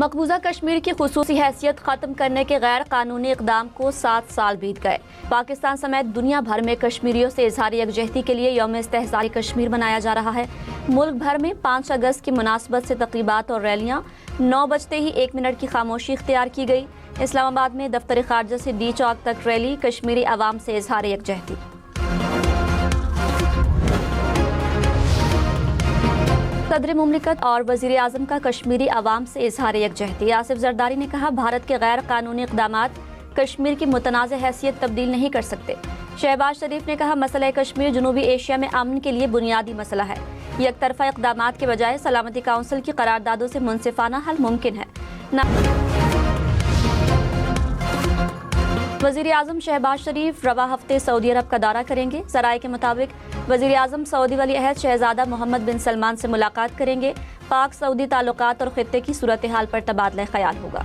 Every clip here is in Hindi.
मकबूजा कश्मीर की खुसूसी हैसियत खत्म करने के गैर कानूनी इकदाम को 7 साल बीत गए। पाकिस्तान समेत दुनिया भर में कश्मीरियों से इजहार यकजहती के लिए यौम इस्तेहसार कश्मीर मनाया जा रहा है। मुल्क भर में 5 अगस्त की मुनासबत से तकरीबात और रैलियां 9 बजते ही 1 मिनट की खामोशी इख्तियार की गई। इस्लामाबाद में दफ्तर खारजा से डी चौक तक रैली, कश्मीरी अवाम से इजहार यकजहती। सदर मुमलिकत और वजीर आजम का कश्मीरी अवाम से इजहार यकजहती। आसिफ जरदारी ने कहा, भारत के गैर कानूनी इक़दामात कश्मीर की मुतनाज़ हैसियत तब्दील नहीं कर सकते। शहबाज शरीफ ने कहा, मसला कश्मीर जनूबी एशिया में अमन के लिए बुनियादी मसला है। यकतरफा इक़दामात के बजाय सलामती काउंसिल की करारदादों से मुनसिफाना हल मुमकिन है। वज़ीर आज़म शहबाज शरीफ रवा हफ्ते सऊदी अरब का दौरा करेंगे। ज़राए के मुताबिक वज़ीर आज़म सऊदी वली अहद शहज़ादा मोहम्मद बिन सलमान से मुलाकात करेंगे। पाक सऊदी ताल्लुकात और खित्ते की सूरत हाल पर तबादला ख्याल होगा।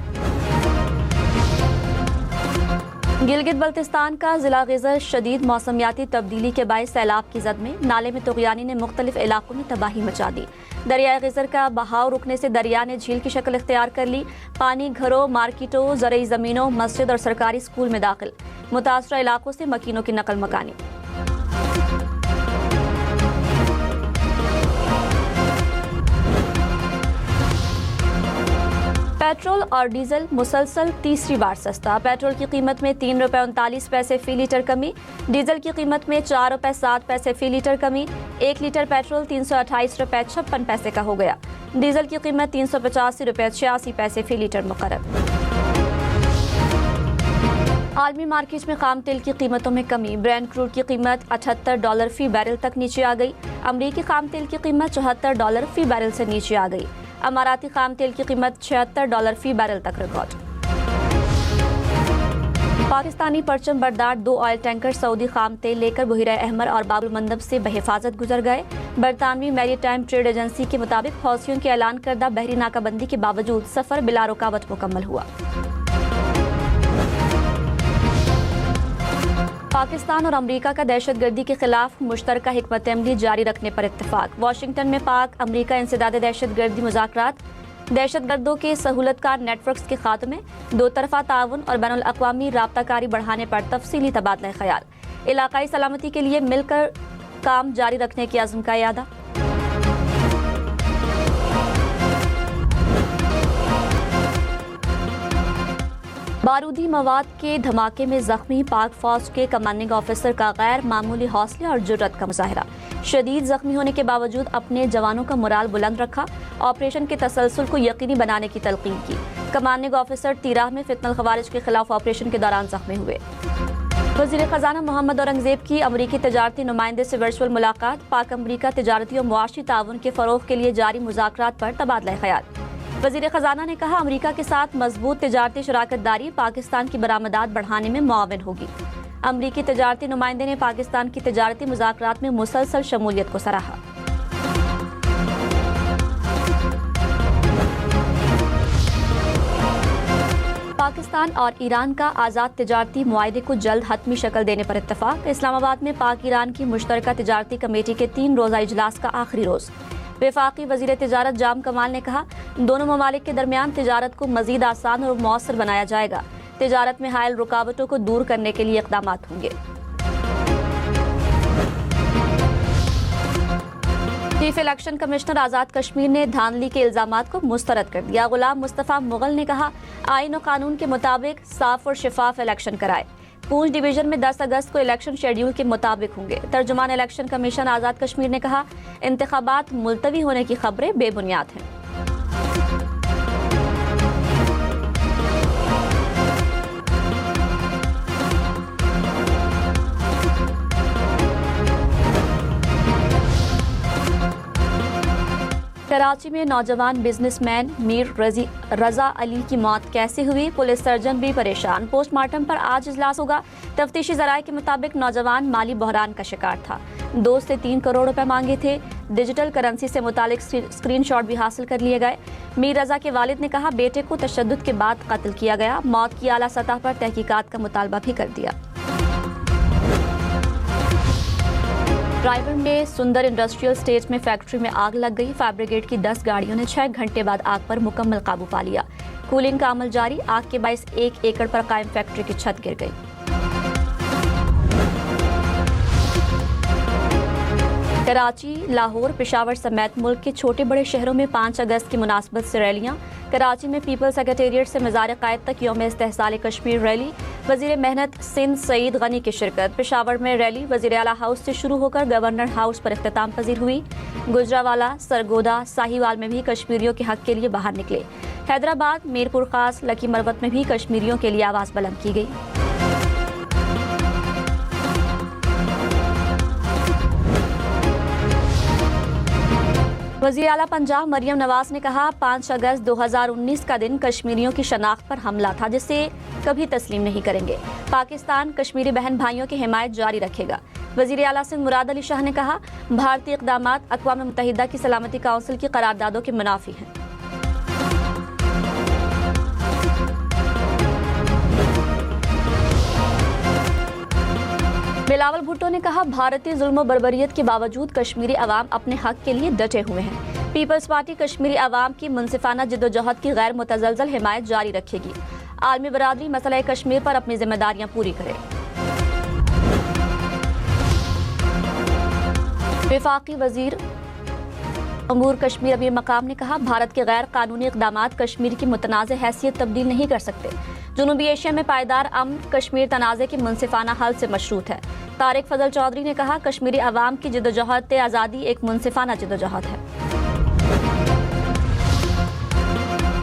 गिलगित बल्तिस्तान का जिला गिज़र शदीद मौसमियाती तब्दीली के बायस सैलाब की जद में नाले में तुग़यानी ने मुख्तलिफ इलाकों में तबाही मचा दी। दरियाए गिज़र का बहाव रुकने से दरिया ने झील की शक्ल इख्तियार कर ली। पानी घरों, मार्केटों, ज़रई ज़मीनों, मस्जिद और सरकारी स्कूल में दाखिल। मुतासरा इलाकों से मकीनों की नकल मकानी। पेट्रोल और डीजल मुसलसल तीसरी बार सस्ता। पेट्रोल की कीमत में 3 रुपये 39 पैसे फी लीटर कमी। डीजल की कीमत में 4 रुपये 7 पैसे फी लीटर कमी। 1 लीटर पेट्रोल 328 रुपये 56 पैसे का हो गया। डीजल की कीमत 385 रुपये 86 पैसे फी लीटर मुकर्रर। आलमी मार्केट में खाम तेल की कीमतों में कमी। ब्रेंट क्रूड की कीमत $78 फी बैरल तक नीचे आ गई। अमरीकी खाम तेल की कीमत $74 फी बैरल से नीचे आ गई। अमाराती खाम तेल की कीमत $76 फी बैरल तक रिकॉर्ड। पाकिस्तानी परचम बरदार 2 ऑयल टैंकर सऊदी खाम तेल लेकर बुहिरा अहमर और बाबुल मंदब से बहिफाजत गुजर गए। बरतानवी मैरीटाइम ट्रेड एजेंसी के मुताबिक हौसियों के ऐलान करदा बहरी नाकाबंदी के बावजूद सफर बिला रुकावट मुकम्मल हुआ। पाकिस्तान और अमरीका का दहशतगर्दी के खिलाफ मुश्तरका हिकमत अमली जारी रखने पर इत्तेफाक। वाशिंगटन में पाक अमरीका इंसदाद दहशतगर्दी मुज़ाकरात, दहशतगर्दों के सहूलतकार नेटवर्क्स के खात्मे, 2 तरफा ताउन और बैनुल अक़वामी राब्ताकारी बढ़ाने पर तफसीली तबादला ख्याल। इलाकाई सलामती के लिए मिलकर काम जारी रखने की अज़्म का इरादा। बारूदी मवाद के धमाके में जख्मी पाक फौज के कमांडिंग ऑफिसर का गैर मामूली हौसले और जुर्रत का मुजाहरा। शदीद जख्मी होने के बावजूद अपने जवानों का मोराल बुलंद रखा। ऑपरेशन के तसलसल को यकीनी बनाने की तलकीन की। कमांडिंग ऑफिसर तीराह में फितनल खवारिज के खिलाफ ऑपरेशन के दौरान जख्मी हुए। वज़ीर ख़जाना मोहम्मद औरंगज़ेब की अमरीकी तजारती नुमाइंदे से वर्चुअल मुलाकात। पाक अमरीका तजारती और मुआशी ताउन के फ़रोग़ के लिए जारी मुज़ाकरात पर तबादला ख्याल। वज़ीर ख़जाना ने कहा, अमरीका के साथ मजबूत तजारती शराकतदारी पाकिस्तान की बरामदात बढ़ाने में मुआविन होगी। अमरीकी तजारती नुमाइंदे ने पाकिस्तान की तजारती मुज़ाकरात में मुसलसल शमूलियत को सराहा। पाकिस्तान और ईरान का आज़ाद तजारती मुआहदे को जल्द हतमी शक्ल देने पर इत्तफाक। इस्लामाबाद में पाक ईरान की मुश्तरका तजारती कमेटी के 3 रोज़ा इजलास का आखिरी रोज़। वफाकी वज़ीर तिजारत जाम कमाल ने कहा, दोनों ममालिक के दरमियान तिजारत को मज़ीद आसान और मौसर बनाया जाएगा। तिजारत में हायल रुकावटों को दूर करने के लिए इक़दामात होंगे। Chief election commissioner Azad Kashmir ने धांधली के इल्ज़ामात को मुस्तरद कर दिया। गुलाम मुस्तफ़ा मुगल ने कहा, आईन और कानून के मुताबिक साफ और शफाफ इलेक्शन कराए। पूंछ डिवीजन में 10 अगस्त को इलेक्शन शेड्यूल के मुताबिक होंगे। तर्जुमान इलेक्शन कमीशन आज़ाद कश्मीर ने कहा, इंतखाबात मुलतवी होने की खबरें बेबुनियाद हैं। कराची में नौजवान बिजनेसमैन मीर रजा अली की मौत कैसे हुई, पुलिस सर्जन भी परेशान। पोस्टमार्टम पर आज इजलास होगा। तफ्तीशी ज़राए के मुताबिक नौजवान माली बहरान का शिकार था। 2 से 3 करोड़ रुपए मांगे थे। डिजिटल करेंसी से मुतालिक स्क्रीनशॉट भी हासिल कर लिए गए। मीर रजा के वालिद ने कहा, बेटे को तशद्दुद के बाद कत्ल किया गया। मौत की आला सतह पर तहकीकात का मुतालबा भी कर दिया। रायगढ़ में सुंदर इंडस्ट्रियल स्टेट में फैक्ट्री में आग लग गई। फायर ब्रिगेड की 10 गाड़ियों ने 6 घंटे बाद आग पर मुकम्मल काबू पा लिया। कूलिंग का अमल जारी। आग के बायस 1 एकड़ पर कायम फैक्ट्री की छत गिर गई। कराची, लाहौर, पेशावर समेत मुल्क के छोटे बड़े शहरों में 5 अगस्त की मुनासबत से रैलियां। कराची में पीपल्स सेक्रेटेरिएट से मज़ार क़ायद तक यौम इस्तेहसाल कश्मीर रैली। वज़ीर मेहनत सिंध सईद गनी की शिरकत। पेशावर में रैली वज़ीर आला हाउस से शुरू होकर गवर्नर हाउस पर इख्तिताम पजीर हुई। गुजरावाला, सरगोदा, साहिवाल में भी कश्मीरियों के हक के लिए बाहर निकले। हैदराबाद, मीरपुर खास, लकी मरवत में भी कश्मीरियों के लिए आवाज़ बुलंद की गई। वज़ीर आला पंजाब मरियम नवाज ने कहा, 5 अगस्त 2019 का दिन कश्मीरियों की शनाख्त पर हमला था, जिसे कभी तस्लीम नहीं करेंगे। पाकिस्तान कश्मीरी बहन भाइयों की हिमायत जारी रखेगा। वज़ीर आला सिंध मुराद अली शाह ने कहा, भारतीय इक़दामात अक़वाम मुत्तहिदा की सलामती काउंसिल की करारदादों के मुनाफी हैं। बिलावल भुट्टो ने कहा, भारतीय जुल्म बर्बरियत के बावजूद कश्मीरी अवाम अपने हक के लिए डटे हुए हैं। पीपल्स पार्टी कश्मीरी अवाम की मुनसिफाना जिद्दोजहद की गैर मुतज़लज़ल हिमायत जारी रखेगी। आलमी बरादरी मसला कश्मीर पर अपनी जिम्मेदारियां पूरी करे। वफाकी वजीर अमूर कश्मीर अमीर मकाम ने कहा, भारत के गैर कानूनी इक़दामात कश्मीर की मुतनाज़ हैसियत तब्दील नहीं कर सकते। जनूबी एशिया में पायदार अमन कश्मीर तनाज़े के मुनसिफाना हल से मशरूत है। तारिक फजल चौधरी ने कहा, कश्मीरी अवाम की जिद्दोजहद आज़ादी एक मुनसिफाना जिद्दोजहद है।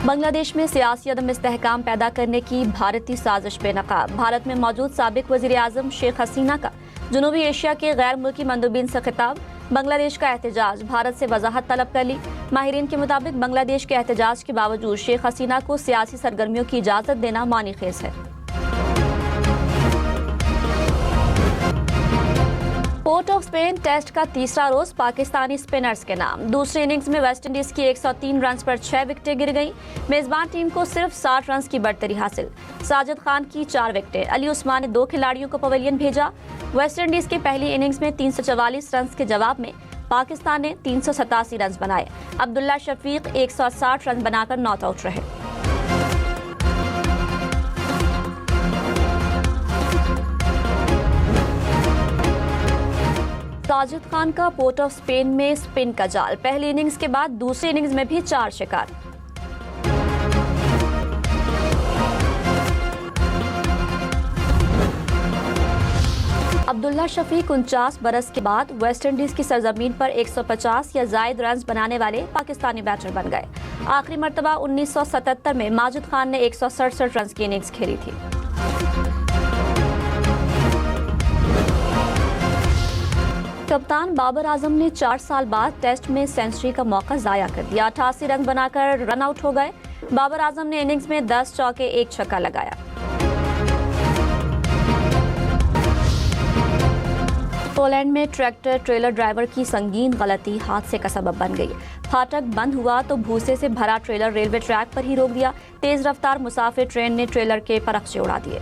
बांग्लादेश में सियासी अदम इस्तेहकाम पैदा करने की भारतीय साजिश बेनकाब। भारत में मौजूद साबिक वज़ीर आज़म शेख हसीना का जनूबी एशिया के गैर मुल्की मंदूबीन से खिताब। बांग्लादेश का एहतजाज, भारत से वजाहत तलब कर ली। माहिरीन के मुताबिक बांग्लादेश के एहतजाज के बावजूद शेख हसीना को सियासी सरगर्मियों की इजाज़त देना मानीखेज है। पोर्ट ऑफ स्पेन टेस्ट का तीसरा रोज पाकिस्तानी स्पिनर्स के नाम। दूसरी इनिंग्स में वेस्टइंडीज की 103 रन पर 6 विकेटें गिर गईं। मेजबान टीम को सिर्फ 60 रन की बढ़तरी हासिल। साजिद खान की 4 विकेटें। अली उस्मान ने 2 खिलाड़ियों को पवेलियन भेजा। वेस्टइंडीज की पहली इनिंग्स में 344 रन के जवाब में पाकिस्तान ने 387 रन बनाए। अब्दुल्ला शफीक 160 रन बनाकर नॉट आउट रहे। साजिद खान का पोर्ट ऑफ स्पेन में स्पिन का जाल। पहली इनिंग्स के बाद दूसरी इनिंग्स में भी 4 शिकार। अब्दुल्ला शफीक 49 बरस के बाद वेस्टइंडीज की सरजमीन पर 150 या जायद रन बनाने वाले पाकिस्तानी बैटर बन गए। आखिरी मर्तबा 1977 में माजिद खान ने 167 रन की इनिंग्स खेली थी। कप्तान बाबर आजम ने 4 साल बाद टेस्ट में सेंचुरी का मौका जाया कर दिया। 88 रन बनाकर रन आउट हो गए। बाबर आजम ने इनिंग्स में 10 चौके 1 छक्का लगाया। पोलैंड में ट्रैक्टर ट्रेलर ड्राइवर की संगीन गलती हादसे का सबब बन गई। फाटक बंद हुआ तो भूसे से भरा ट्रेलर रेलवे ट्रैक पर ही रोक दिया। तेज रफ्तार मुसाफिर ट्रेन ने ट्रेलर के परखचे उड़ा दिए।